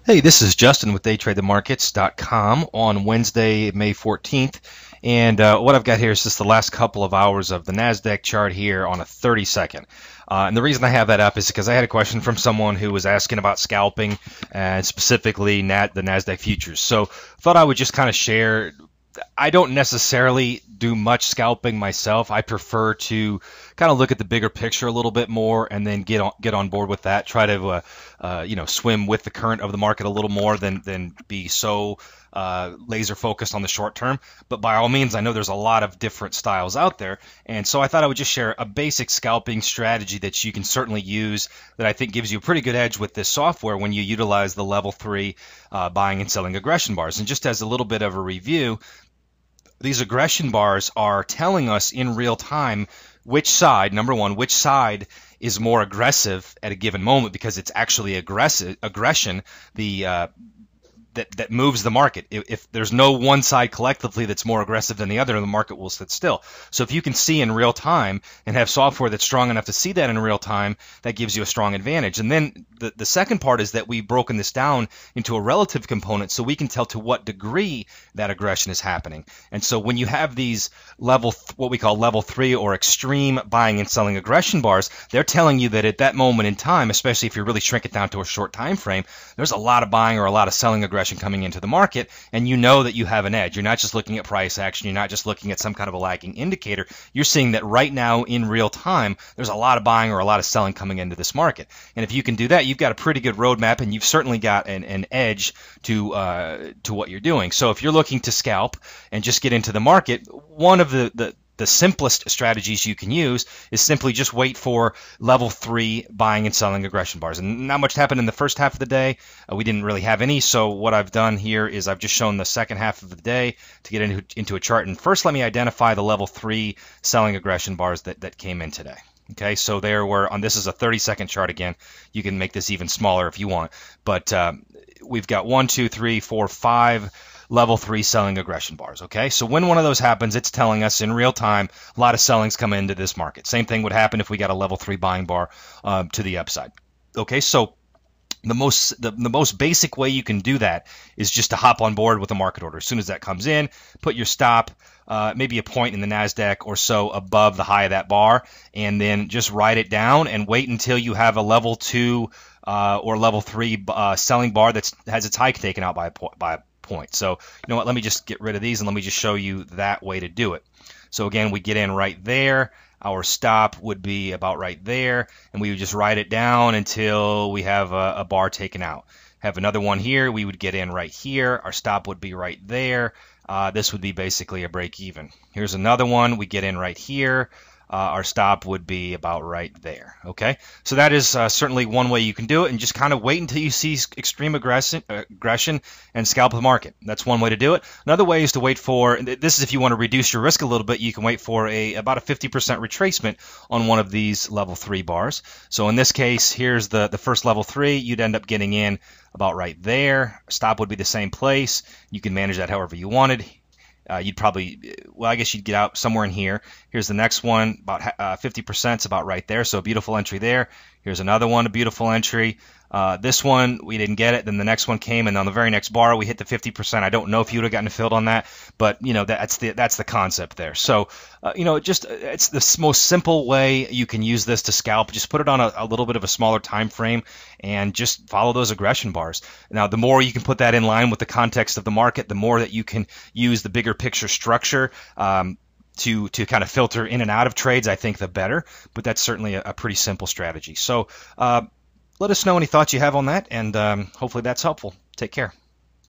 Hey, this is Justin with daytradethemarkets.com on Wednesday, May 14th. And what I've got here is just the last couple of hours of the NASDAQ chart here on a 30-second. And the reason I have that up is because I had a question from someone who was asking about scalping and specifically the NASDAQ futures. So thought I would just kind of share. I don't necessarily do much scalping myself. I prefer to kind of look at the bigger picture a little bit more and then get on board with that. Try to swim with the current of the market a little more than be so laser focused on the short term. But by all means, I know there's a lot of different styles out there, and so I thought I would just share a basic scalping strategy that you can certainly use that I think gives you a pretty good edge with this software when you utilize the level 3 buying and selling aggression bars. And just as a little bit of a review, these aggression bars are telling us in real time which side, number one, which side is more aggressive at a given moment, because it's actually aggression, that moves the market. If there's no one side collectively that's more aggressive than the other, the market will sit still. So if you can see in real time and have software that's strong enough to see that in real time, that gives you a strong advantage. And then the second part is that we've broken this down into a relative component so we can tell to what degree that aggression is happening. And so when you have these what we call level 3 or extreme buying and selling aggression bars, they're telling you that at that moment in time, especially if you really shrink it down to a short time frame, there's a lot of buying or a lot of selling aggression coming into the market, and you know that you have an edge. You're not just looking at price action. You're not just looking at some kind of a lagging indicator. You're seeing that right now in real time, there's a lot of buying or a lot of selling coming into this market. And if you can do that, you've got a pretty good roadmap, and you've certainly got an edge to what you're doing. So if you're looking to scalp and just get into the market, one of the simplest strategies you can use is simply just wait for level 3 buying and selling aggression bars. And not much happened in the first half of the day. We didn't really have any. So what I've done here is I've just shown the second half of the day to get into a chart. And first, let me identify the level 3 selling aggression bars that came in today. Okay, so there were this is a 30-second chart again. You can make this even smaller if you want. But we've got 1, 2, 3, 4, 5 level 3 selling aggression bars. Okay, so when one of those happens, it's telling us in real time a lot of selling's come into this market. Same thing would happen if we got a level 3 buying bar to the upside. Okay, so the most basic way you can do that is just to hop on board with a market order. As soon as that comes in, put your stop maybe a point in the NASDAQ or so above the high of that bar, and then just write it down and wait until you have a level 2 or level 3 selling bar that has its high taken out by a point. So you know what, let me just get rid of these and let me just show you that way to do it. So again, we get in right there. Our stop would be about right there, and we would just write it down until we have a bar taken out. Have another one here, we would get in right here. Our stop would be right there. This would be basically a break even. Here's another one, we get in right here. Our stop would be about right there. Okay, so that is certainly one way you can do it, and just kind of wait until you see extreme aggression and scalp the market. That's one way to do it. Another way is to wait for, this is if you want to reduce your risk a little bit, you can wait for about a 50% retracement on one of these level 3 bars. So in this case, here's the first level 3. You'd end up getting in about right there. Stop would be the same place. You can manage that however you wanted. You'd probably, well, I guess you'd get out somewhere in here. Here's the next one, about 50%, is about right there, so a beautiful entry there. Here's another one, a beautiful entry. This one, we didn't get it. Then the next one came, and on the very next bar, we hit the 50%. I don't know if you would have gotten filled on that, but you know that's the concept there. So it's the most simple way you can use this to scalp. Just put it on a little bit of a smaller time frame and just follow those aggression bars. Now, the more you can put that in line with the context of the market, the more that you can use the bigger picture structure to kind of filter in and out of trades, I think the better. But that's certainly a pretty simple strategy. So let us know any thoughts you have on that, and hopefully that's helpful. Take care.